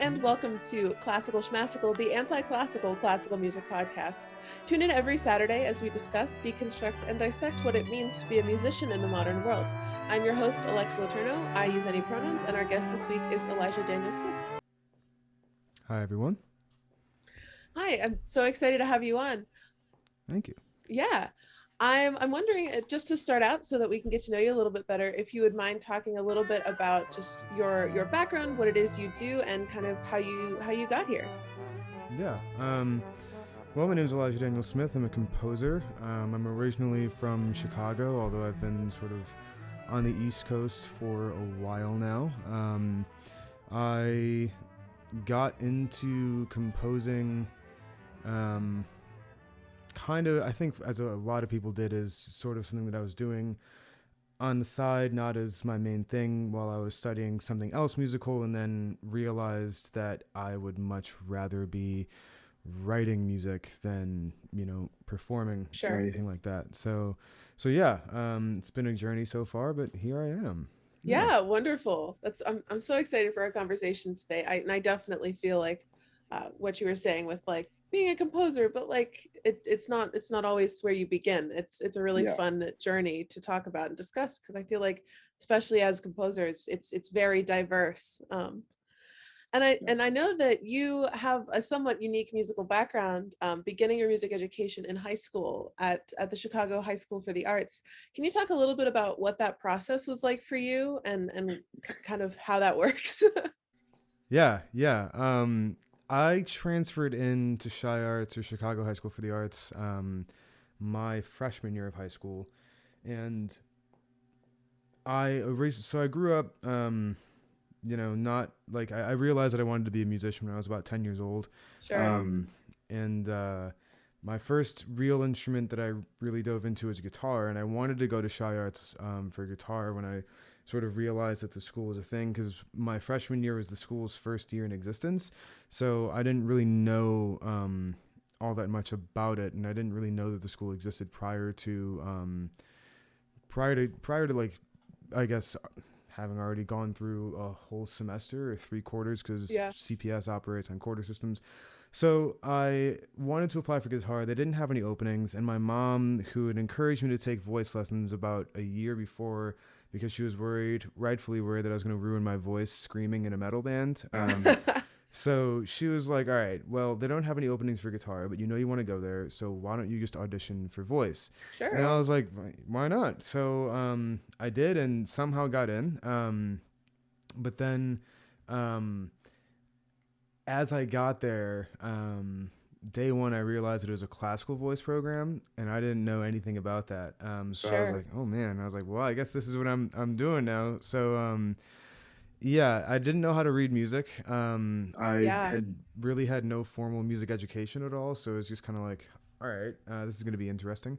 and welcome to Classical Schmassical, the anti-classical classical music podcast. Tune in every Saturday as we discuss, deconstruct, and dissect what it means to be a musician in the modern world. I'm your host, Alexa Letourneau. I use any pronouns, and our guest this week is Elijah Daniel Smith. Hi, everyone. Hi, I'm so excited to have you on. Thank you. Yeah. I'm wondering, just to start out so that we can get to know you a little bit better, if you would mind talking a little bit about just your background, what it is you do, and kind of how you got here. Yeah. Well, my name is Elijah Daniel Smith. I'm a composer. I'm originally from Chicago, although I've been sort of on the East Coast for a while now. I got into composing kind of, I think, as a lot of people did, is sort of something that I was doing on the side, not as my main thing, while I was studying something else musical, and then realized that I would much rather be writing music than, performing or anything like that. So yeah, it's been a journey so far, but here I am. Yeah, wonderful. I'm so excited for our conversation today. I definitely feel like what you were saying with like being a composer, but like it's not always where you begin. It's a really fun journey to talk about and discuss, because I feel like, especially as composers, it's very diverse. And I know that you have a somewhat unique musical background, beginning your music education in high school at the Chicago High School for the Arts. Can you talk a little bit about what that process was like for you and kind of how that works? Yeah. I transferred into Chi Arts, or Chicago High School for the Arts, my freshman year of high school, and I grew up, not like I realized that I wanted to be a musician when I was about 10 years old. Sure. And my first real instrument that I really dove into was guitar, and I wanted to go to Chi Arts for guitar when I sort of realized that the school was a thing, because my freshman year was the school's first year in existence. So I didn't really know all that much about it, and I didn't really know that the school existed prior to like, I guess, having already gone through a whole semester or 3 quarters, because CPS operates on quarter systems. So I wanted to apply for guitar. They didn't have any openings, and my mom, who had encouraged me to take voice lessons about a year before, because she was rightfully worried that I was going to ruin my voice screaming in a metal band. So she was like, all right, well, they don't have any openings for guitar, but you want to go there, so why don't you just audition for voice? Sure. And I was like, why not? So I did, and somehow got in. But then as I got there, day one, I realized that it was a classical voice program, and I didn't know anything about that. So I was like, oh man. I was like, well, I guess this is what I'm doing now. So yeah, I didn't know how to read music. I had no formal music education at all, so it was just kind of like, all right, this is going to be interesting.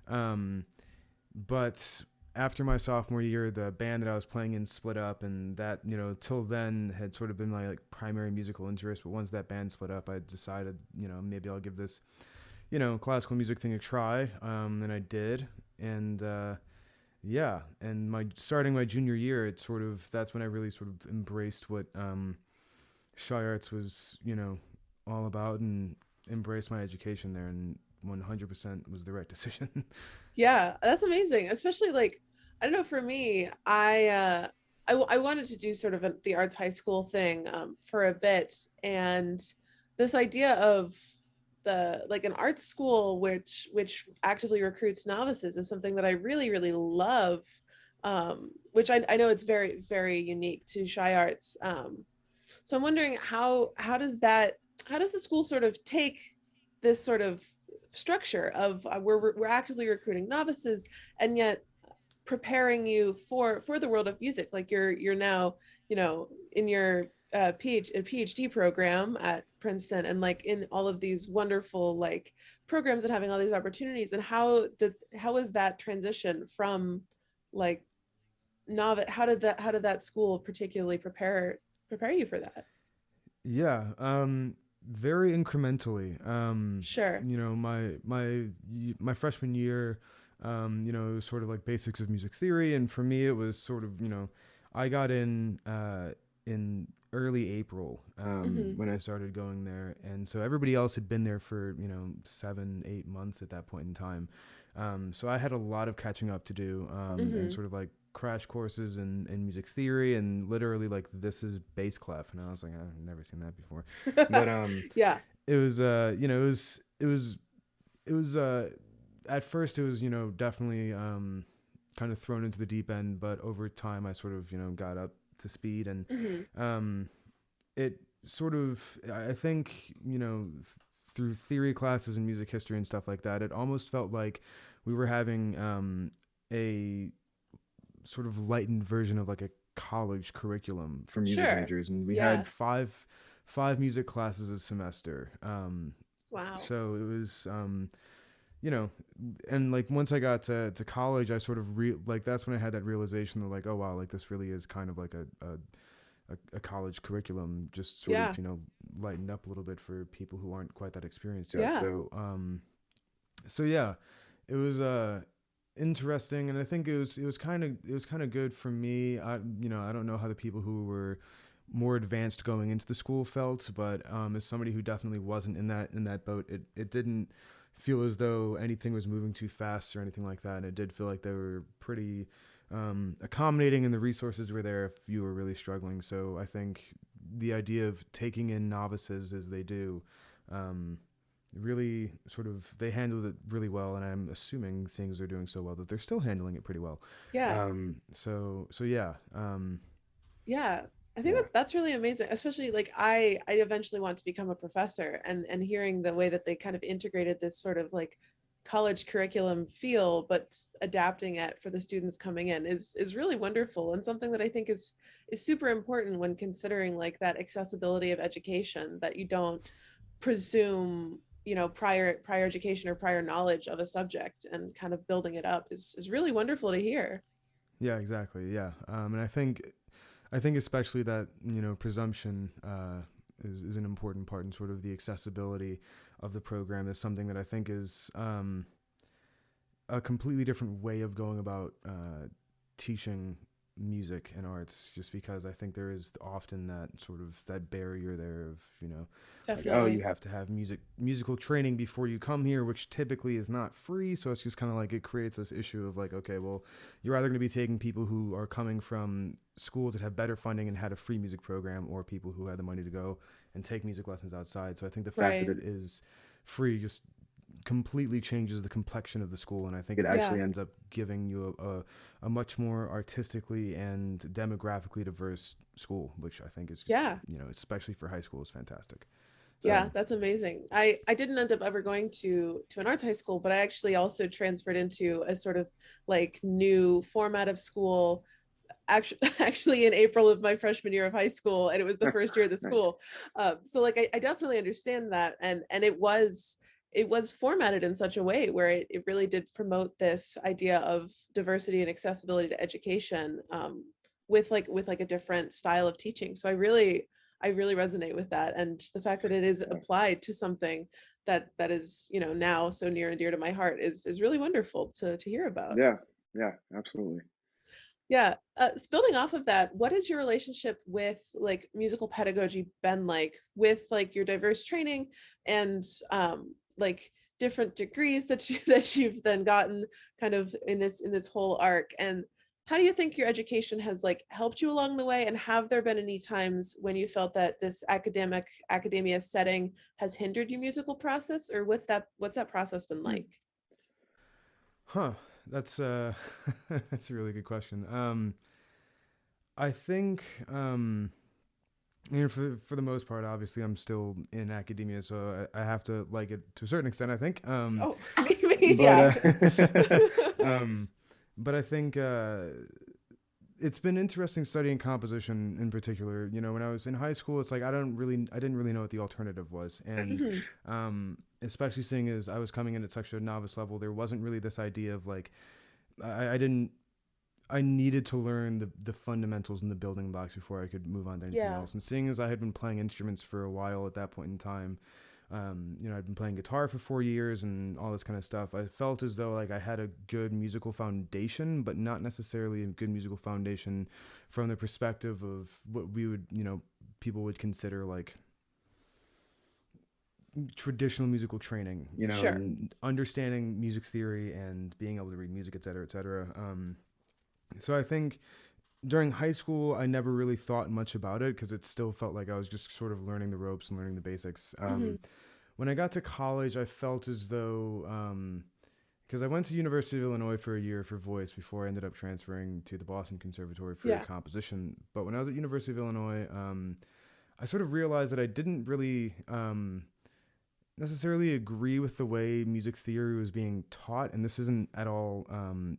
But after my sophomore year, the band that I was playing in split up, and that, till then had sort of been my like primary musical interest. But once that band split up, I decided, maybe I'll give this, classical music thing a try. And I did. And and starting my junior year, that's when I really sort of embraced what Chi Arts was, all about, and embraced my education there, and 100% was the right decision. Yeah, that's amazing. Especially like, I don't know, for me, I wanted to do sort of the arts high school thing for a bit, and this idea of an art school which actively recruits novices is something that I really, really love, which I know it's very, very unique to Chi Arts. So I'm wondering how does the school sort of take this sort of structure of we're actively recruiting novices, and yet preparing you for the world of music. Like you're now, in your PhD program at Princeton, and like in all of these wonderful like programs and having all these opportunities. And how was that transition from like novice? How did that school particularly prepare you for that? Yeah, very incrementally. Sure. My freshman year, it was sort of like basics of music theory, and for me, it was sort of, I got in early April when I started going there, and so everybody else had been there for 7-8 months at that point in time. So I had a lot of catching up to do, and sort of like crash courses in music theory, and literally like this is bass clef, and I was like, I've never seen that before. But Yeah. it was it was at first it was definitely kind of thrown into the deep end, but over time I sort of got up to speed, and it sort of, I think, through theory classes and music history and stuff like that, it almost felt like we were having a sort of lightened version of like a college curriculum for music majors, and we had five music classes a semester. Wow. So it was and like once I got to college, I sort of like that's when I had that realization that like, oh wow, like this really is kind of like a college curriculum, just sort of lightened up a little bit for people who aren't quite that experienced yet. So yeah, it was interesting, and I think it was kind of good for me. I don't know how the people who were more advanced going into the school felt, but as somebody who definitely wasn't in that boat, it didn't feel as though anything was moving too fast or anything like that, and it did feel like they were pretty accommodating, and the resources were there if you were really struggling. So I think the idea of taking in novices as they do, really sort of, they handled it really well, and I'm assuming, seeing as they're doing so well, that they're still handling it pretty well. Yeah. So yeah. Yeah. I think that's really amazing, especially like I eventually want to become a professor, and hearing the way that they kind of integrated this sort of like college curriculum feel, but adapting it for the students coming in is really wonderful, and something that I think is super important when considering like that accessibility of education, that you don't presume prior education or prior knowledge of a subject, and kind of building it up is really wonderful to hear. Yeah, exactly. Yeah. And I think especially that presumption is an important part in sort of the accessibility of the program, is something that I think is a completely different way of going about teaching music and arts, just because I think there is often that sort of that barrier there of like, oh, you have to have musical training before you come here, which typically is not free. So it's just kind of like, it creates this issue of like, okay, well, you're either going to be taking people who are coming from schools that have better funding and had a free music program, or people who had the money to go and take music lessons outside. So I think the fact that it is free just completely changes the complexion of the school, and I think it actually ends up giving you a much more artistically and demographically diverse school, which I think is just, especially for high school, is fantastic. So. Yeah, that's amazing. I didn't end up ever going to an arts high school, but I actually also transferred into a sort of like new format of school actually in April of my freshman year of high school, and it was the first year of the school. So like I definitely understand that, and it was formatted in such a way where it really did promote this idea of diversity and accessibility to education, with like a different style of teaching. So I really resonate with that, and the fact that it is applied to something that is now so near and dear to my heart is really wonderful to hear about. Yeah, absolutely. Yeah. Building off of that, what is your relationship with like musical pedagogy been like, with like your diverse training and like different degrees that you've then gotten kind of in this whole arc? And how do you think your education has like helped you along the way? And have there been any times when you felt that this academia setting has hindered your musical process, or what's that process been like? That's that's a really good question. I think for the most part, obviously, I'm still in academia, so I have to like it to a certain extent, I think. But I think it's been interesting studying composition in particular. When I was in high school, it's like I didn't really know what the alternative was, and especially seeing as I was coming in at such a novice level, there wasn't really this idea of like I needed to learn the fundamentals and the building blocks before I could move on to anything else. And seeing as I had been playing instruments for a while at that point in time, I'd been playing guitar for 4 years and all this kind of stuff. I felt as though like I had a good musical foundation, but not necessarily a good musical foundation from the perspective of what we would, people would consider like traditional musical training, you know, Sure. and understanding music theory and being able to read music, et cetera, et cetera. So I think during high school, I never really thought much about it because it still felt like I was just sort of learning the ropes and learning the basics. When I got to college, I felt as though, because I went to University of Illinois for a year for voice before I ended up transferring to the Boston Conservatory for composition. But when I was at University of Illinois, I sort of realized that I didn't really necessarily agree with the way music theory was being taught, and this isn't at all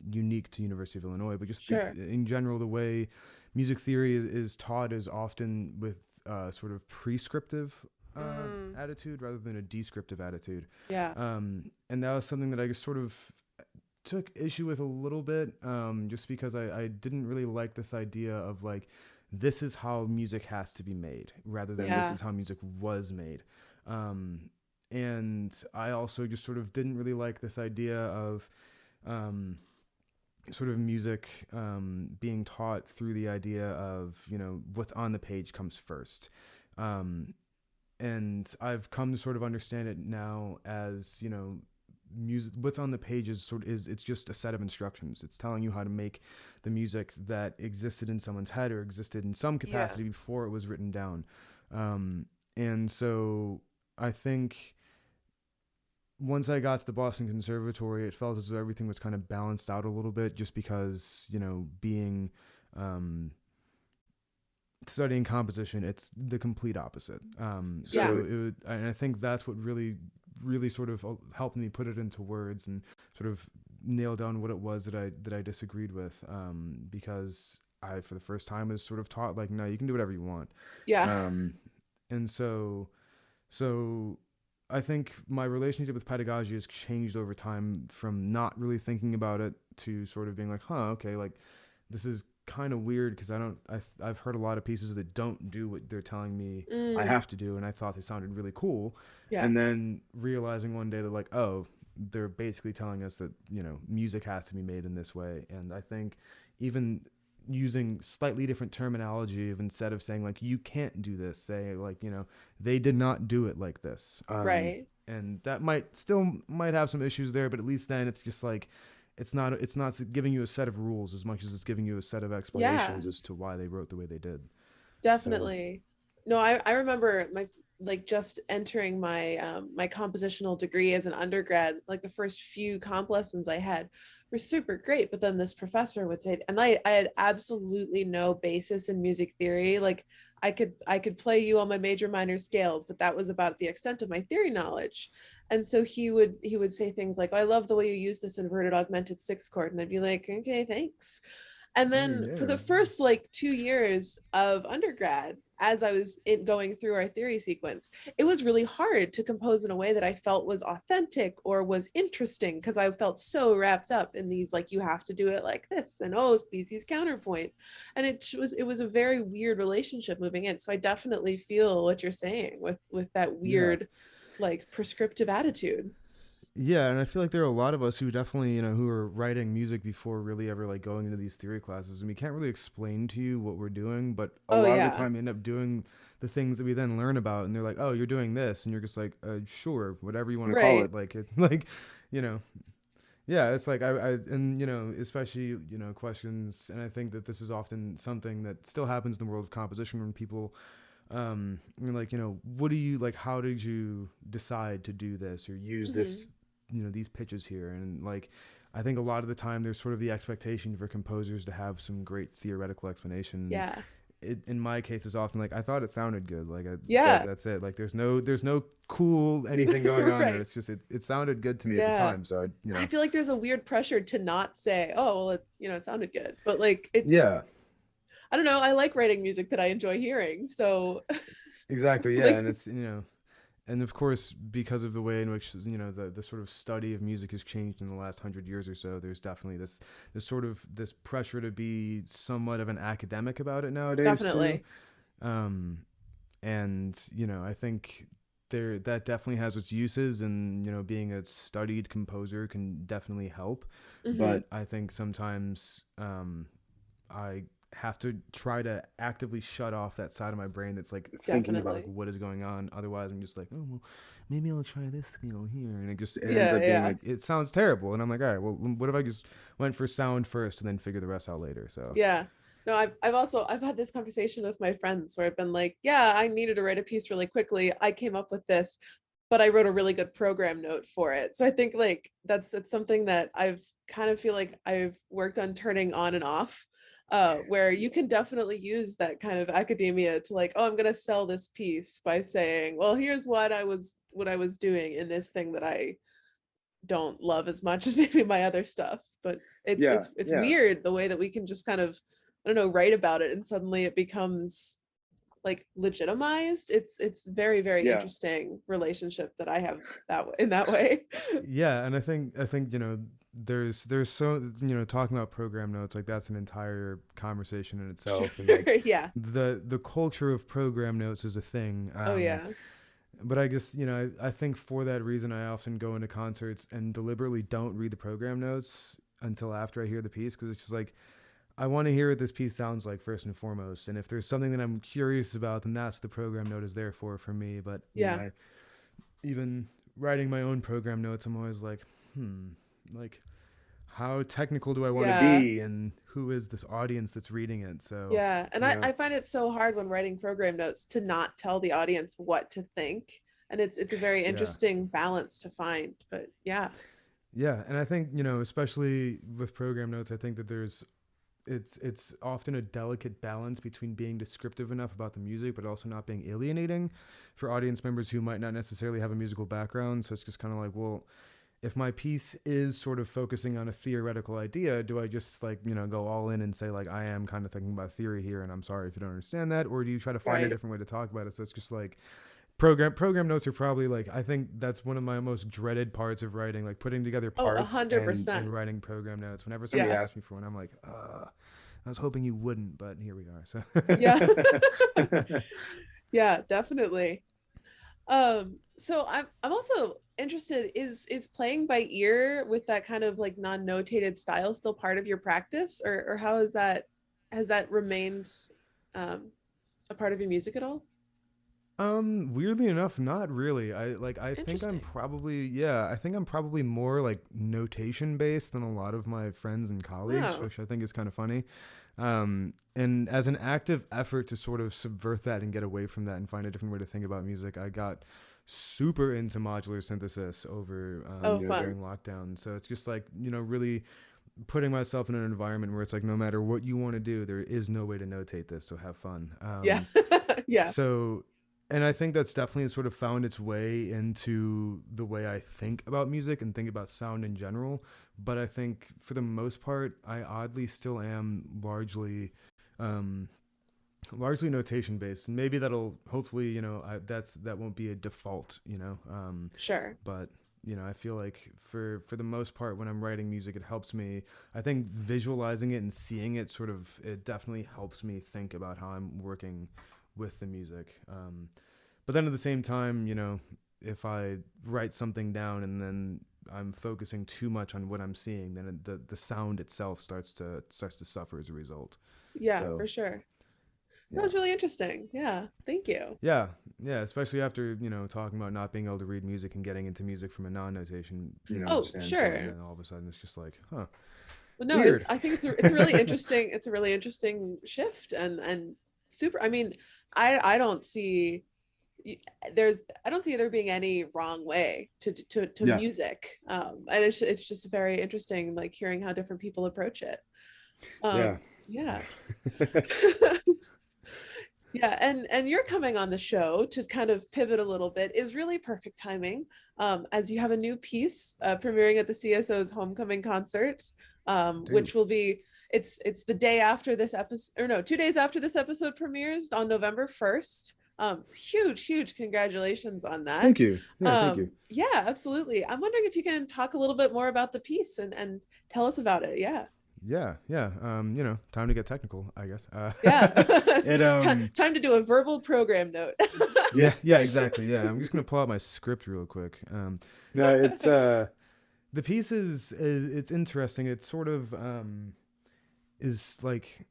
unique to University of Illinois, but just in general, the way music theory is taught is often with sort of prescriptive attitude rather than a descriptive attitude. And that was something that I just sort of took issue with a little bit, just because I didn't really like this idea of like, this is how music has to be made rather than this is how music was made. And I also just sort of didn't really like this idea of sort of music being taught through the idea of, you know, what's on the page comes first. And I've come to sort of understand it now as, you know, music, what's on the page is it's just a set of instructions. It's telling you how to make the music that existed in someone's head or existed in some capacity before it was written down. And so I think once I got to the Boston Conservatory, it felt as though everything was kind of balanced out a little bit, just because, you know, being studying composition, it's the complete opposite. So and I think that's what really sort of helped me put it into words and sort of nail down what it was that I disagreed with, because I, for the first time, was sort of taught like, no, you can do whatever you want. And so I think my relationship with pedagogy has changed over time from not really thinking about it to sort of being like, okay, like this is kind of weird because I've heard a lot of pieces that don't do what they're telling me I have to do, and I thought they sounded really cool. And then realizing one day that like, oh, they're basically telling us that, you know, music has to be made in this way. And I think even using slightly different terminology, of instead of saying like, you can't do this, say like, you know, they did not do it like this. And that might have some issues there, but at least then it's just like, it's not giving you a set of rules as much as it's giving you a set of explanations as to why they wrote the way they did. Definitely. So. No, I remember just entering my my compositional degree as an undergrad, like the first few comp lessons I had were super great, but then this professor would say, and I had absolutely no basis in music theory. Like I could play you on my major minor scales, but that was about the extent of my theory knowledge. And so he would say things like, oh, I love the way you use this inverted augmented sixth chord. And I'd be like, okay, thanks. And then for the first like 2 years of undergrad, as I was going through our theory sequence, it was really hard to compose in a way that I felt was authentic or was interesting, because I felt so wrapped up in these, like, you have to do it like this, and species counterpoint. And it was a very weird relationship moving in. So I definitely feel what you're saying with that weird, like, prescriptive attitude. Yeah, and I feel like there are a lot of us who definitely, you know, who are writing music before really ever like going into these theory classes, and we can't really explain to you what we're doing, but a lot of the time we end up doing the things that we then learn about, and they're like, oh, you're doing this, and you're just like, sure, whatever you want to call it, like, you know, yeah, it's like and you know, especially, you know, questions, and I think that this is often something that still happens in the world of composition when people you're like, you know, what do you like, how did you decide to do this or use this, you know, these pitches here? And like, I think a lot of the time there's sort of the expectation for composers to have some great theoretical explanation. In my case is often like, I thought it sounded good, like that's it, like there's no cool anything going on there. It's just it sounded good to me at the time. So I feel like there's a weird pressure to not say, oh, well, it sounded good, but like I don't know, I like writing music that I enjoy hearing, so exactly. And it's, you know, and of course, because of the way in which, you know, the sort of study of music has changed in the last 100 years or so, there's definitely this sort of this pressure to be somewhat of an academic about it nowadays too. And you know, I think that definitely has its uses, and you know, being a studied composer can definitely help. But I think sometimes I have to try to actively shut off that side of my brain that's like thinking about like Definitely. what is going on. Otherwise, I'm just like, oh well, maybe I'll try this scale here, and it ends Yeah, up being yeah. like it sounds terrible, and I'm like, all right, well, what if I just went for sound first and then figure the rest out later? So Yeah. No, I've had this conversation with my friends where I've been like, yeah, I needed to write a piece really quickly. I came up with this, but I wrote a really good program note for it. So I think like that's something that I've kind of feel like I've worked on turning on and off. Where you can definitely use that kind of academia to like, oh, I'm gonna sell this piece by saying, well, here's what I was doing in this thing that I don't love as much as maybe my other stuff. But Yeah, it's yeah, weird the way that we can just kind of, I don't know, write about it and suddenly it becomes like legitimized. It's very, very yeah, interesting relationship that I have in that way. yeah, and I think there's so talking about program notes like that's an entire conversation in Sure. itself, and like Yeah. the culture of program notes is a thing. Oh yeah. But I guess I think for that reason I often go into concerts and deliberately don't read the program notes until after I hear the piece, because it's just like I want to hear what this piece sounds like first and foremost, and if there's something that I'm curious about, then that's the program note is there for me. But Yeah. even writing my own program notes, I'm always like, like how technical do I want to Yeah. be, and who is this audience that's reading it? So Yeah. And yeah, I find it so hard when writing program notes to not tell the audience what to think. And it's a very yeah. interesting balance to find. But yeah. Yeah, and I think especially with program notes, I think that it's often a delicate balance between being descriptive enough about the music, but also not being alienating for audience members who might not necessarily have a musical background. So it's just kind of like, well, if my piece is sort of focusing on a theoretical idea, do I just like go all in and say like I am kind of thinking about theory here, and I'm sorry if you don't understand that, or do you try to find a Right. different way to talk about it? So it's just like program notes are probably like I think that's one of my most dreaded parts of writing, like putting together Oh, parts and 100%. writing program notes. Whenever somebody Yeah. asks me for one, I'm like, I was hoping you wouldn't, but here we are. So Yeah. Yeah, definitely. So I'm also interested, is playing by ear with that kind of like non-notated style still part of your practice, or how is that, has that remained um a part of your music at all? weirdly enough, not really. I think I'm Interesting. probably I think I'm probably more like notation based than a lot of my friends and colleagues, Oh, which I think is kind of funny. And as an active effort to sort of subvert that and get away from that and find a different way to think about music, I got super into modular synthesis over oh, during fun. lockdown. So it's just like really putting myself in an environment where it's like no matter what you want to do, there is no way to notate this. So have fun. Yeah. Yeah. So, and I think that's definitely sort of found its way into the way I think about music and think about sound in general. But I think for the most part, I oddly still am um, largely notation based. And maybe that'll hopefully, that won't be a default, Sure. but I feel like for the most part when I'm writing music, it helps me. I think visualizing it and seeing it it definitely helps me think about how I'm working with the music. But then at the same time, if I write something down and then I'm focusing too much on what I'm seeing, then the sound itself starts to suffer as a result. Yeah, So for sure. That yeah. was really interesting. Yeah. Thank you. Yeah, yeah, especially after talking about not being able to read music and getting into music from a non-notation Oh, standpoint, and sure. then all of a sudden it's just like, huh, Well, no, weird. I think it's a really interesting, it's a really interesting shift, and super, I mean, I don't see there's, I don't see there being any wrong way to yeah, music. And it's just very interesting, like hearing how different people approach it. yeah. Yeah. Yeah, and you're coming on the show to kind of pivot a little bit is really perfect timing, as you have a new piece premiering at the CSO's homecoming concert, Dude, which will be, it's the day after this episode, or no, 2 days after this episode premieres on November 1st. Huge congratulations on that. Thank you. Yeah, thank you. Yeah, absolutely. I'm wondering if you can talk a little bit more about the piece and tell us about it. Yeah. yeah. Time to get technical, I guess. Yeah. It Time to do a verbal program note. yeah, exactly. Yeah, I'm just gonna pull out my script real quick. No, it's The piece is it's interesting. It sort of is like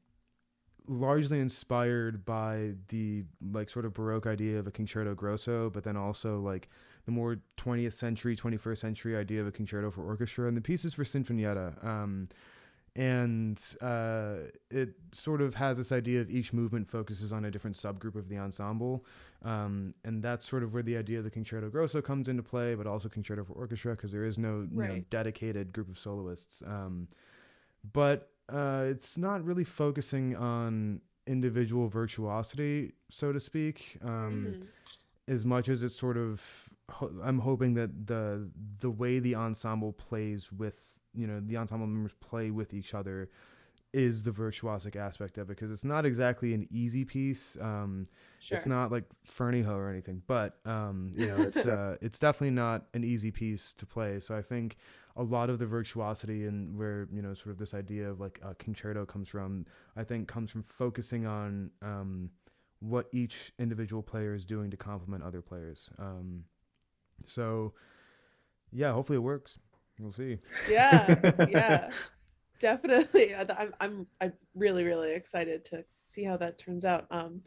largely inspired by the like sort of Baroque idea of a Concerto Grosso, but then also like the more 20th century, 21st century idea of a concerto for orchestra, and the piece is for Sinfonietta. It sort of has this idea of each movement focuses on a different subgroup of the ensemble. And that's sort of where the idea of the Concerto Grosso comes into play, but also concerto for orchestra, because there is no dedicated group of soloists. But it's not really focusing on individual virtuosity, so to speak, as much as it's sort of, I'm hoping that the way the ensemble plays with, the ensemble members play with each other is the virtuosic aspect of it, because it's not exactly an easy piece. It's not like Fernie-Ho or anything, but it's definitely not an easy piece to play. So I think a lot of the virtuosity and where sort of this idea of like a concerto comes from, I think comes from focusing on what each individual player is doing to complement other players. So yeah, hopefully it works. We'll see. Yeah. Definitely. I'm really, really excited to see how that turns out. And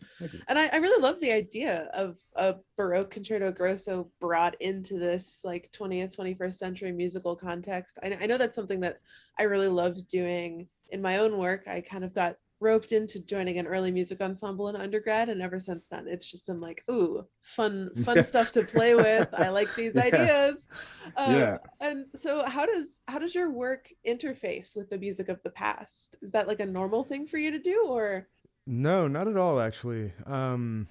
I really love the idea of a Baroque Concerto Grosso brought into this like 20th, 21st century musical context. I know that's something that I really loved doing in my own work. I kind of got roped into joining an early music ensemble in undergrad, and ever since then it's just been like, ooh, fun stuff to play with. I like these ideas. And so how does your work interface with the music of the past? Is that like a normal thing for you to do, or no? Not at all, actually. I'm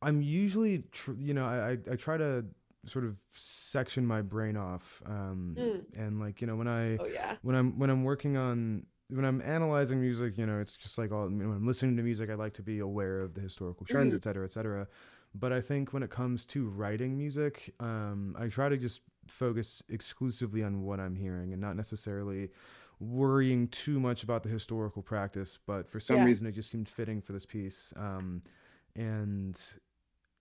usually I try to sort of section my brain off, and like when I'm working on, when I'm analyzing music, it's just like when I'm listening to music, I like to be aware of the historical trends, et cetera, et cetera. But I think when it comes to writing music, I try to just focus exclusively on what I'm hearing and not necessarily worrying too much about the historical practice. But for some reason, it just seemed fitting for this piece. And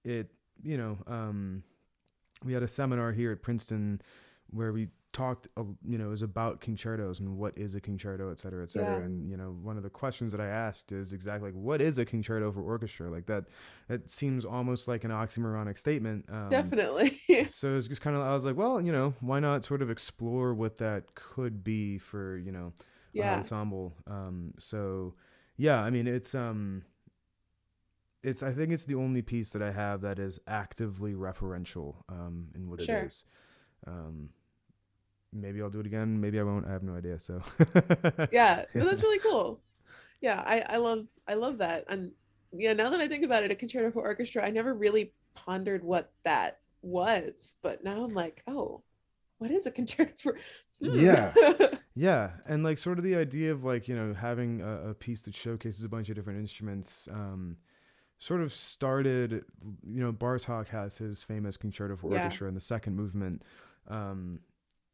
it, we had a seminar here at Princeton where we talked, it was about concertos and what is a concerto, et cetera, et cetera. And, one of the questions that I asked is exactly like, what is a concerto for orchestra? Like that seems almost like an oxymoronic statement. Definitely. So it's just kind of, I was like, well, why not sort of explore what that could be for, an ensemble. So yeah, I mean, it's I think it's the only piece that I have that is actively referential in what it is. Maybe I'll do it again. Maybe I won't. I have no idea. So that's really cool. Yeah, I love that. And now that I think about it, a concerto for orchestra, I never really pondered what that was, but now I'm like, oh, what is a concerto for? Yeah, and like sort of the idea of like having a piece that showcases a bunch of different instruments. Sort of started, Bartók has his famous concerto for orchestra in the second movement.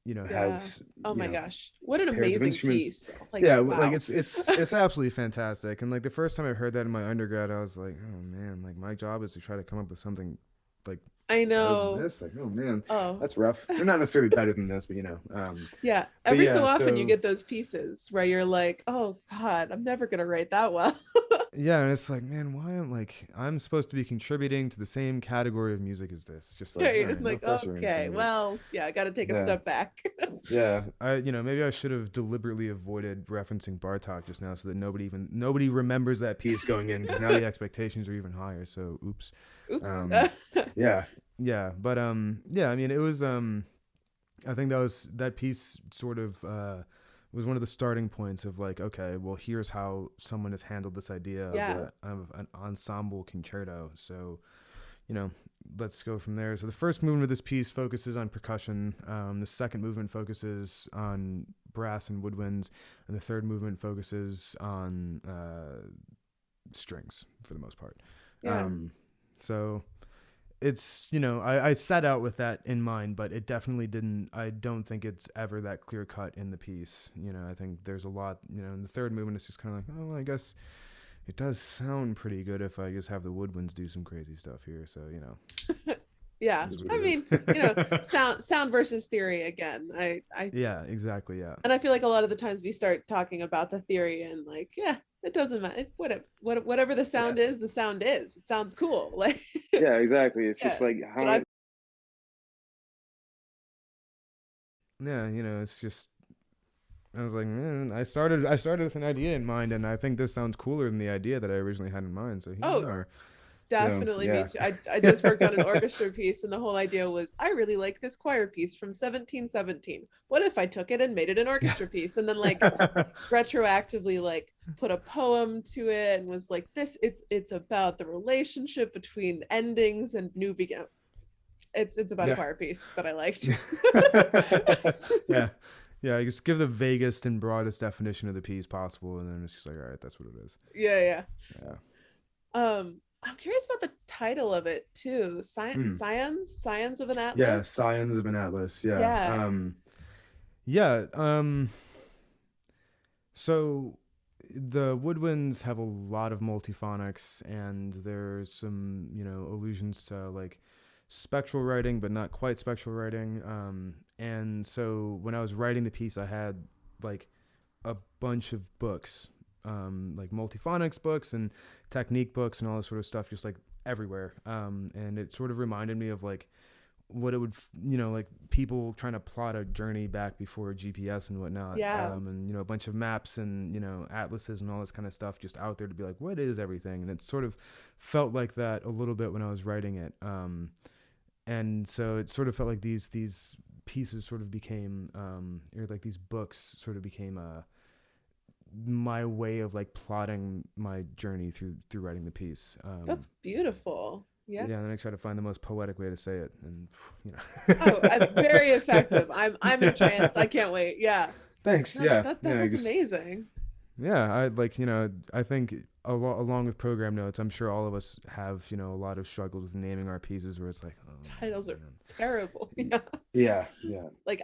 Has my gosh, what an amazing piece! Like, like it's absolutely fantastic. And like the first time I heard that in my undergrad, I was like, oh man, like my job is to try to come up with something like, I know this, like, oh man, that's rough. They're not necessarily better than this, but every so often you get those pieces where you're like, oh god, I'm never gonna write that well. And it's like, man, why I'm supposed to be contributing to the same category of music as this? It's just like, like, okay, well, I got to take a step back. Maybe I should have deliberately avoided referencing Bartók just now, so that nobody remembers that piece going in, because now the expectations are even higher. So, oops. But I mean, it was I think that piece sort of was one of the starting points of like, okay, well, here's how someone has handled this idea of an ensemble concerto. So, let's go from there. So the first movement of this piece focuses on percussion. The second movement focuses on brass and woodwinds, and the third movement focuses on strings for the most part. So it's, I set out with that in mind, but it definitely I don't think it's ever that clear cut in the piece. I think there's a lot, in the third movement, it's just kind of like, oh, well, I guess it does sound pretty good if I just have the woodwinds do some crazy stuff here. So, Yeah. I mean, sound versus theory again. Yeah, exactly. Yeah. And I feel like a lot of the times we start talking about the theory and like, yeah, it doesn't matter. Whatever the sound is, the sound is. It sounds cool. Like yeah, exactly. It's just like how yeah, it's just I was like, man, I started with an idea in mind, and I think this sounds cooler than the idea that I originally had in mind. So here we are. Definitely, me too. I just worked on an orchestra piece, and the whole idea was I really like this choir piece from 1717. What if I took it and made it an orchestra piece, and then like retroactively like put a poem to it, and was like, it's about the relationship between endings and new begin. It's about a choir piece that I liked. Yeah, you just give the vaguest and broadest definition of the piece possible, and then it's just like, all right, that's what it is. Yeah. I'm curious about the title of it too. Scions of an Atlas. Yeah, Scions of an Atlas. Yeah. So the woodwinds have a lot of multiphonics, and there's some, allusions to like spectral writing, but not quite spectral writing. And so when I was writing the piece, I had like a bunch of books, like multiphonics books and technique books and all this sort of stuff, just like everywhere. And it sort of reminded me of like what it would, like people trying to plot a journey back before GPS and whatnot. And, a bunch of maps and, atlases and all this kind of stuff just out there to be like, what is everything? And it sort of felt like that a little bit when I was writing it. And so it sort of felt like these pieces sort of became, or like these books sort of became my way of like plotting my journey through writing the piece. That's beautiful. Yeah. And then I try to find the most poetic way to say it, and very effective. I'm entranced. I can't wait. Yeah. Thanks. That's amazing. Yeah, I think along with program notes, I'm sure all of us have a lot of struggles with naming our pieces where it's like, titles are terrible. Yeah. Like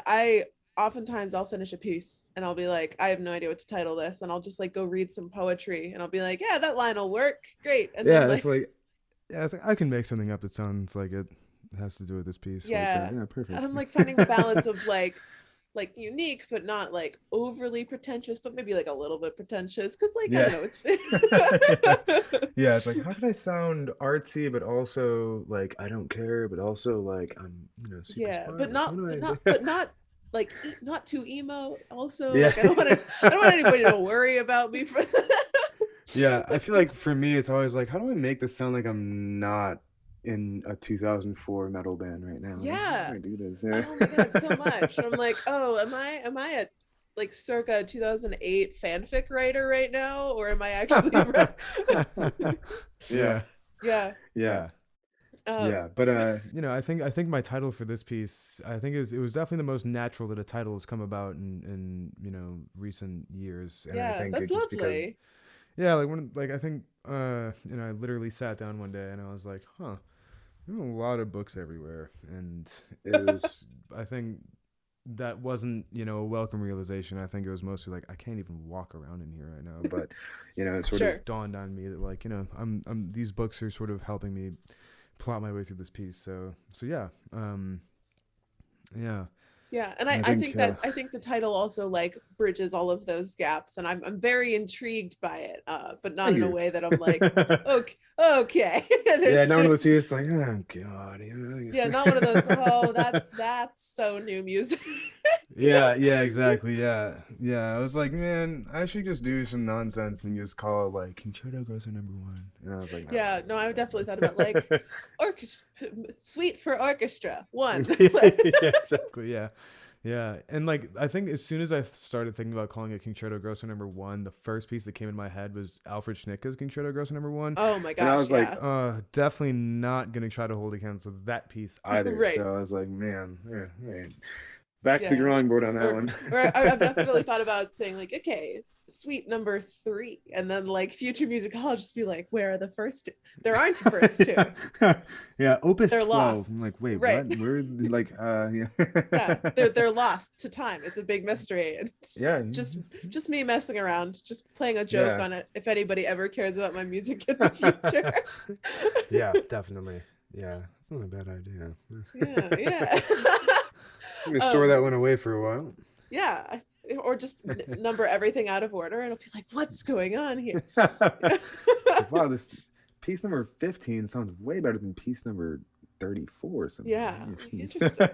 oftentimes I'll finish a piece and I'll be like, I have no idea what to title this, and I'll just like go read some poetry and I'll be like, yeah, that line will work, great. And then, it's like I can make something up that sounds like it has to do with this piece. Yeah, perfect. And I'm like finding the balance of like unique but not like overly pretentious, but maybe like a little bit pretentious, because like I don't know, it's it's like, how can I sound artsy but also like I don't care, but also like I'm super smart. but not like not too emo also. Like, I don't want anybody to worry about me for I feel like for me it's always like, how do I make this sound like I'm not in a 2004 metal band right now? How do I do this? Oh my god, so much. I'm like, oh, am I a like circa 2008 fanfic writer right now, or am I actually but I think my title for this piece, I think it was definitely the most natural that a title has come about in recent years. And I think that's just lovely. Because, I think I literally sat down one day and I was like, there are a lot of books everywhere, and it was I think that wasn't a welcome realization. I think it was mostly like, I can't even walk around in here right now. But it sort of dawned on me that like I'm these books are sort of helping me plot my way through this piece. So and I think the title also like bridges all of those gaps, and I'm very intrigued by it, but not in a way that I'm like, okay. Not one of those it's like, oh god. Not one of those, oh, that's so new music. Exactly. I was like, man, I should just do some nonsense and just call it like Concerto Grosse #1. And I was like, no, I definitely thought about like suite for orchestra 1. Exactly. And like, I think as soon as I started thinking about calling it Concerto Grosse #1, the first piece that came in my head was Alfred Schnittke's Concerto Grosse #1. Oh my gosh! And I was like, definitely not gonna try to hold a candle to that piece either. Right. So I was like, man, back to the drawing board on that one. Or I've definitely thought about saying like, okay, suite number 3, and then like future musicologists be like, where are the first two? There aren't first two. Opus they're 12. Lost. I'm like, wait, right. What? We're like, they're lost to time. It's a big mystery. And just me messing around, just playing a joke on it. If anybody ever cares about my music in the future. Definitely. not a bad idea. Yeah. I'm gonna store that one away for a while. Yeah, or just number everything out of order, and it'll be like, what's going on here? Wow, this piece number 15 sounds way better than piece number 34 or something. Yeah, interesting.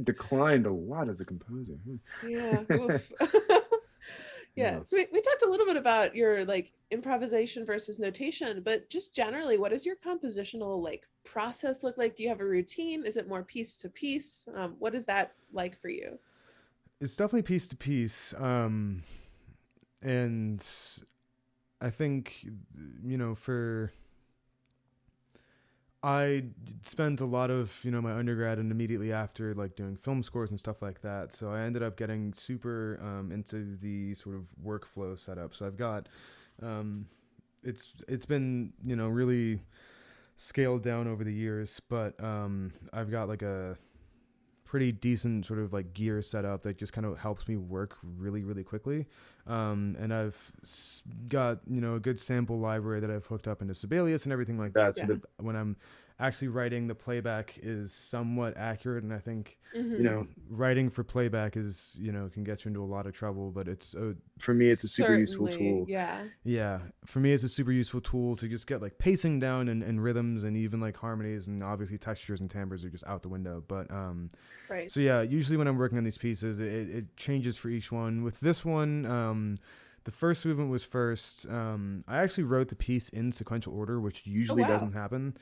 Declined a lot as a composer. Yeah. Yeah. So we talked a little bit about your like improvisation versus notation, but just generally, what does your compositional like process look like? Do you have a routine? Is it more piece to piece? What is that like for you? It's definitely piece to piece. And I think, I spent a lot of, my undergrad and immediately after like doing film scores and stuff like that. So I ended up getting super into the sort of workflow setup. So I've got, it's been, really scaled down over the years, but I've got like a pretty decent sort of like gear setup that just kind of helps me work really, really quickly. And I've got, a good sample library that I've hooked up into Sibelius and everything like that. So that when I'm actually writing, the playback is somewhat accurate. And I think, writing for playback is, can get you into a lot of trouble, but it's, for me, it's a super useful tool. Yeah. Yeah. For me, it's a super useful tool to just get like pacing down and rhythms and even like harmonies, and obviously textures and timbres are just out the window. But, right. So yeah, usually when I'm working on these pieces, it changes for each one. With this one, the first movement was first. I actually wrote the piece in sequential order, which usually doesn't happen.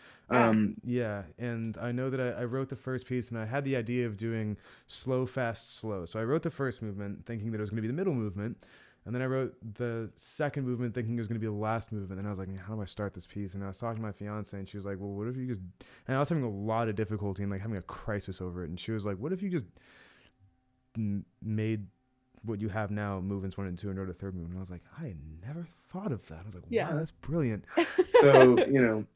Yeah, and I know that I wrote the first piece, and I had the idea of doing slow, fast, slow. So I wrote the first movement thinking that it was going to be the middle movement, and then I wrote the second movement thinking it was going to be the last movement. And I was like, how do I start this piece? And I was talking to my fiance, and she was like, well, what if you just... And I was having a lot of difficulty and like having a crisis over it. And she was like, what if you just made what you have now movements 1 and 2 and wrote a third movement? And I was like, I never thought of that. I was like, wow, that's brilliant. So,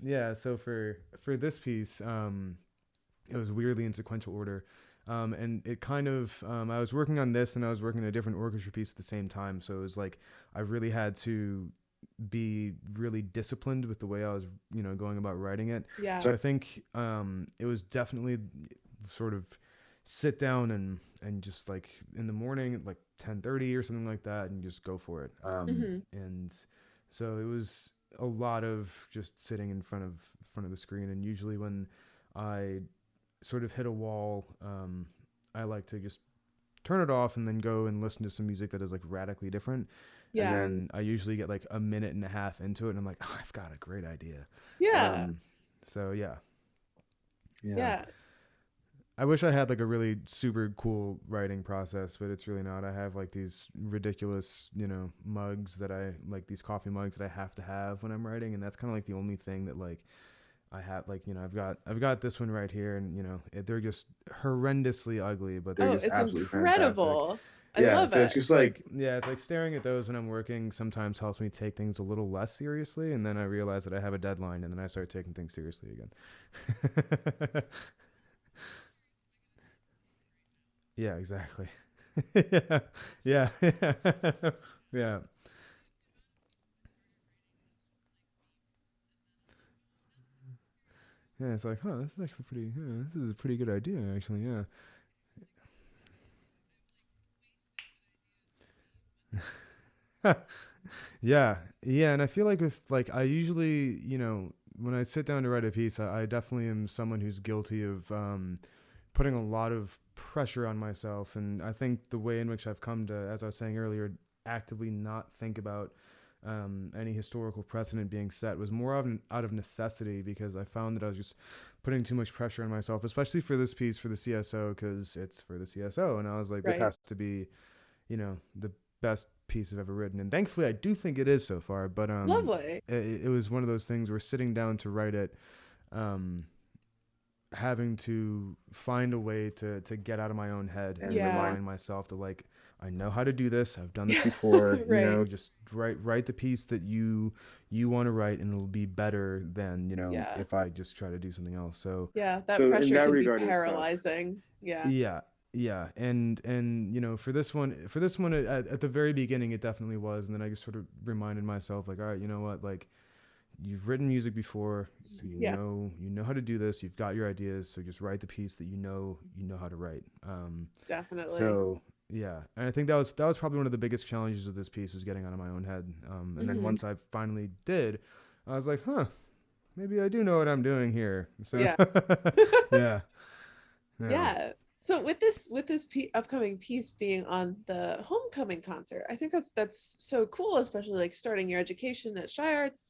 yeah. So for this piece, it was weirdly in sequential order. And it kind of, I was working on this and I was working on a different orchestra piece at the same time. So it was like, I really had to be really disciplined with the way I was, going about writing it. Yeah. So I think, it was definitely sort of sit down and just like in the morning at like 10:30 or something like that and just go for it. And so it was a lot of just sitting in front of the screen. And usually when I sort of hit a wall, I like to just turn it off and then go and listen to some music that is like radically different. Yeah. And then I usually get like a minute and a half into it and I'm like, oh, I've got a great idea. Yeah. So yeah. I wish I had like a really super cool writing process, but it's really not. I have like these ridiculous, mugs that I like, these coffee mugs that I have to have when I'm writing. And that's kind of like the only thing that like I have, like, I've got this one right here, and they're just horrendously ugly, but they're just it's absolutely incredible. Fantastic. I love so it. It's just like, it's like staring at those when I'm working sometimes helps me take things a little less seriously, and then I realize that I have a deadline, and then I start taking things seriously again. Yeah, exactly. Yeah. Yeah. Yeah, it's like, this is actually this is a pretty good idea, actually, yeah. Yeah, and I feel like with, like, I usually, when I sit down to write a piece, I definitely am someone who's guilty of putting a lot of pressure on myself, and I think the way in which I've come to, as I was saying earlier, actively not think about any historical precedent being set was more out of necessity, because I found that I was just putting too much pressure on myself, especially for this piece for the CSO, because it's for the CSO, and I was like, this has to be, the best piece I've ever written, and thankfully I do think it is so far. But lovely. It was one of those things where sitting down to write it, having to find a way to get out of my own head and remind myself that, like, I know how to do this. I've done this before. Right. Just write the piece that you want to write, and it'll be better than if I just try to do something else. So that pressure can be paralyzing. Yeah, and for this one at the very beginning it definitely was, and then I just sort of reminded myself, like, all right, you know what, like, you've written music before, Yeah. you know how to do this, you've got your ideas, so just write the piece that you know how to write. Definitely. So yeah, and I think that was probably one of the biggest challenges of this piece, was getting out of my own head. And then once I finally did, I was like, huh, maybe I do know what I'm doing here. So Yeah. yeah. Yeah. So with this upcoming piece being on the homecoming concert, I think that's so cool, especially like starting your education at Shy Arts.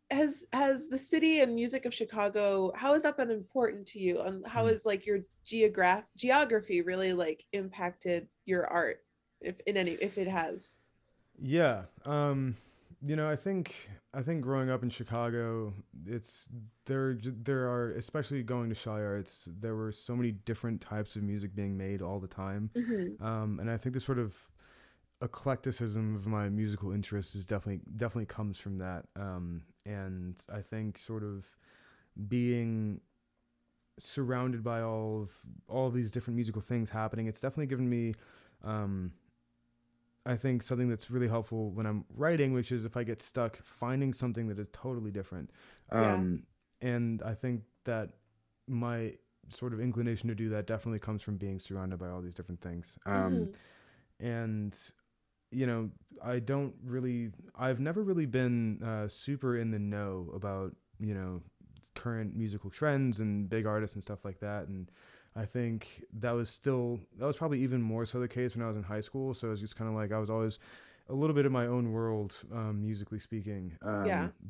Has the city and music of Chicago, how has that been important to you, and how has like your geography really like impacted your art, if it has? Yeah. I think growing up in Chicago, it's there are, especially going to Shy Arts, there were so many different types of music being made all the time. And I think the sort of eclecticism of my musical interest is definitely comes from that. And I think sort of being surrounded by all of these different musical things happening, it's definitely given me I think something that's really helpful when I'm writing, which is if I get stuck, finding something that is totally different. And I think that my sort of inclination to do that definitely comes from being surrounded by all these different things. And I've never really been super in the know about current musical trends and big artists and stuff like that. And I think that was probably even more so the case when I was in high school. So it was just kind of like I was always a little bit in my own world, musically speaking.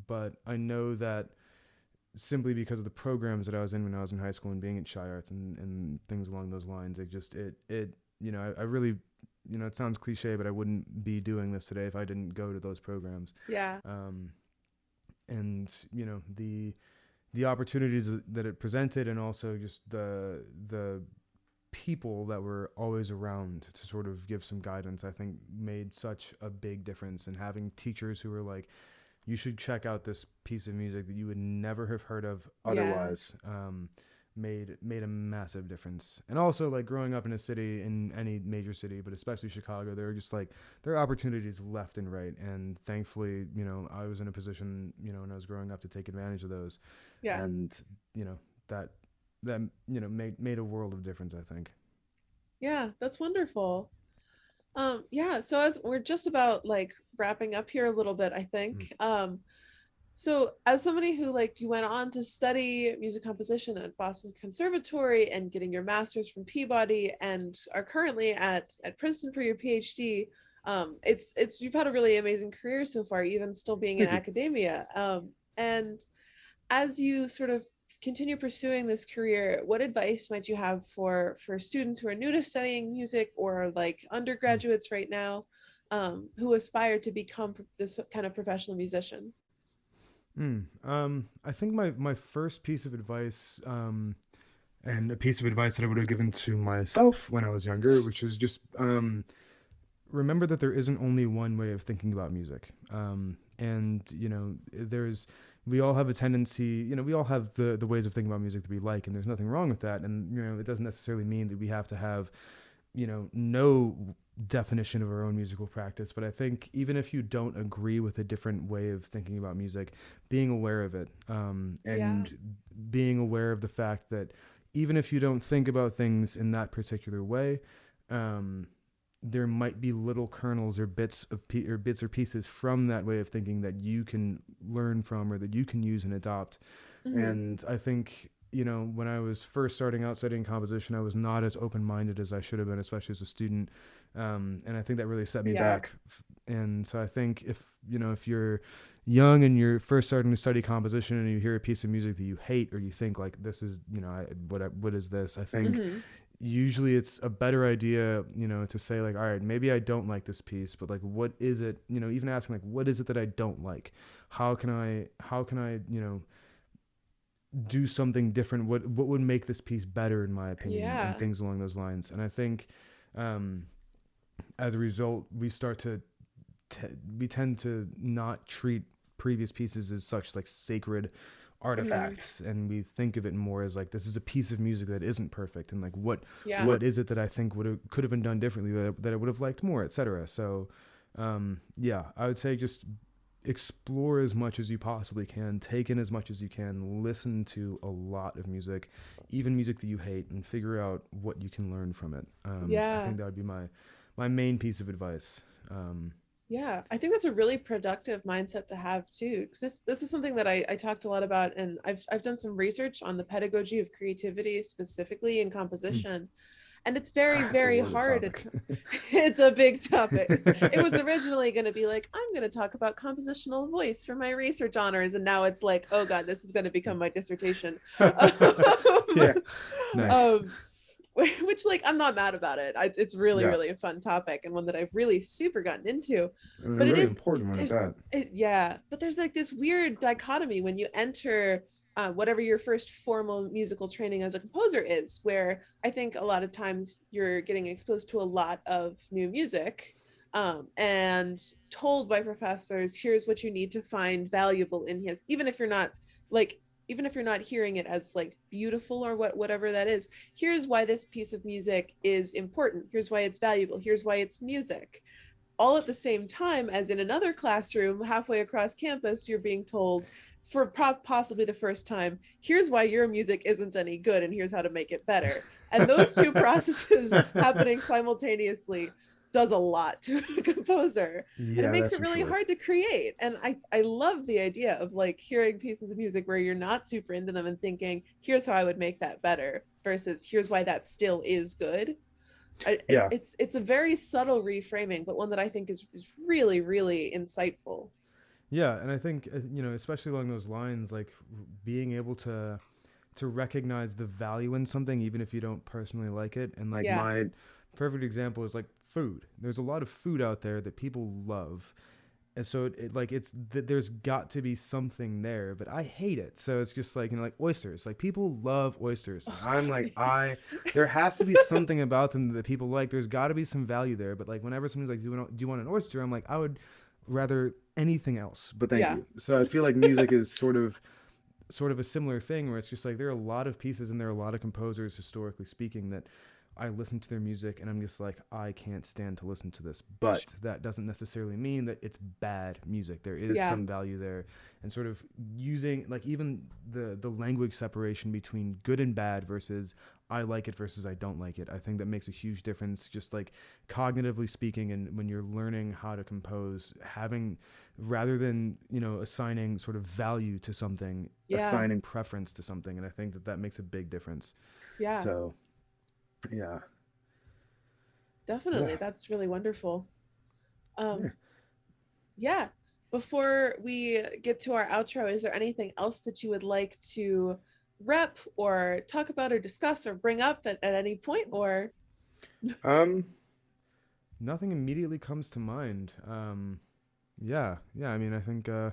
But I know that simply because of the programs that I was in when I was in high school and being at Shy Arts and things along those lines, I really, it sounds cliche, but I wouldn't be doing this today if I didn't go to those programs. And the opportunities that it presented, and also just the people that were always around to sort of give some guidance, I think made such a big difference. And having teachers who were like, you should check out this piece of music that you would never have heard of otherwise, made a massive difference. And also, like, growing up in a city, in any major city, but especially Chicago, there are opportunities left and right. And thankfully, I was in a position, when I was growing up, to take advantage of those. And that made a world of difference, I think. Yeah, that's wonderful. So as we're just about like wrapping up here a little bit, I think. So as somebody who, like, you went on to study music composition at Boston Conservatory and getting your master's from Peabody, and are currently at Princeton for your PhD, it's you've had a really amazing career so far, even still being in academia. And as you sort of continue pursuing this career, what advice might you have for students who are new to studying music, or like undergraduates right now, who aspire to become this kind of professional musician? I think my first piece of advice, and a piece of advice that I would have given to myself when I was younger, which is just remember that there isn't only one way of thinking about music. And we all have a tendency, we all have the ways of thinking about music that we like, and there's nothing wrong with that. And it doesn't necessarily mean that we have to have no definition of our own musical practice. But I think even if you don't agree with a different way of thinking about music, being aware of it, and being aware of the fact that even if you don't think about things in that particular way, there might be little kernels or bits or pieces from that way of thinking that you can learn from, or that you can use and adopt. And I think, when I was first starting out studying composition, I was not as open-minded as I should have been, especially as a student. And I think that really set me back. And so I think if you're young and you're first starting to study composition and you hear a piece of music that you hate, or you think like, this is, what is this? I think usually it's a better idea, to say like, all right, maybe I don't like this piece, but like, what is it, even asking like, what is it that I don't like? How can I, do something different? What would make this piece better, in my opinion, and things along those lines. And I think, as a result, we start to, we tend to not treat previous pieces as such like sacred artifacts, and we think of it more as like, this is a piece of music that isn't perfect, and like what is it that I think could have been done differently, that I would have liked more, etc. So I would say just explore as much as you possibly can, take in as much as you can, listen to a lot of music, even music that you hate, and figure out what you can learn from it. I think that would be my main piece of advice. Yeah, I think that's a really productive mindset to have too, because this is something that I talked a lot about, and I've done some research on the pedagogy of creativity specifically in composition. And it's very hard. It's a big topic. It was originally going to be like, I'm going to talk about compositional voice for my research honors. And now it's like, oh God, this is going to become my dissertation. Yeah. Nice. Which, like, I'm not mad about it. It's really a fun topic, and one that I've really super gotten into. But it is important one at that. But there's like this weird dichotomy when you enter whatever your first formal musical training as a composer is, where I think a lot of times you're getting exposed to a lot of new music and told by professors, here's what you need to find valuable in his, even if you're not hearing it as like beautiful or whatever that is, here's why this piece of music is important, here's why it's valuable, here's why it's music. All at the same time as in another classroom halfway across campus, you're being told for possibly the first time, here's why your music isn't any good and here's how to make it better. And those two processes happening simultaneously does a lot to a composer. And it makes it really hard to create. And I love the idea of like hearing pieces of music where you're not super into them and thinking, here's how I would make that better, versus here's why that still is good. It's a very subtle reframing, but one that I think is really, really insightful. Yeah, and I think, especially along those lines, like being able to recognize the value in something, even if you don't personally like it. And like my perfect example is like food. There's a lot of food out there that people love. And so there's got to be something there, but I hate it. So it's just like, like oysters, like people love oysters. I'm like, there has to be something about them that people like. There's got to be some value there. But like whenever someone's like, do you want an oyster? I'm like, I would rather anything else, but thank you. So I feel like music is sort of a similar thing, where it's just like there are a lot of pieces and there are a lot of composers, historically speaking, that I listen to their music and I'm just like, I can't stand to listen to this. But that doesn't necessarily mean that it's bad music. There is some value there, and sort of using like even the language separation between good and bad versus I like it versus I don't like it. I think that makes a huge difference, just like cognitively speaking, and when you're learning how to compose, having, rather than, assigning sort of value to something, assigning preference to something. And I think that makes a big difference. Yeah. So, yeah. Definitely. Yeah. That's really wonderful. Yeah. Before we get to our outro, is there anything else that you would like to rep or talk about or discuss or bring up at any point? Or nothing immediately comes to mind. I mean, I think I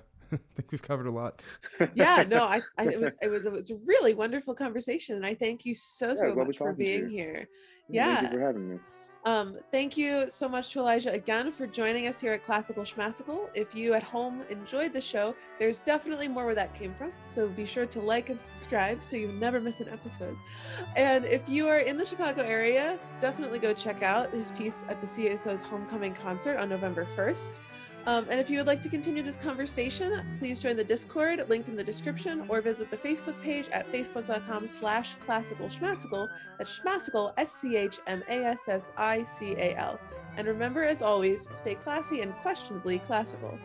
think we've covered a lot. It was a really wonderful conversation, and I thank you so much for being here. Thank you for having me. Thank you so much to Elijah again for joining us here at Classical Schmassical. If you at home enjoyed the show, there's definitely more where that came from, so be sure to like and subscribe so you never miss an episode. And if you are in the Chicago area, definitely go check out his piece at the CSO's Homecoming concert on November 1st. And if you would like to continue this conversation, please join the Discord linked in the description, or visit the Facebook page at facebook.com/classicalschmassical. That's Schmassical, SCHMASSICAL. And remember, as always, stay classy and questionably classical.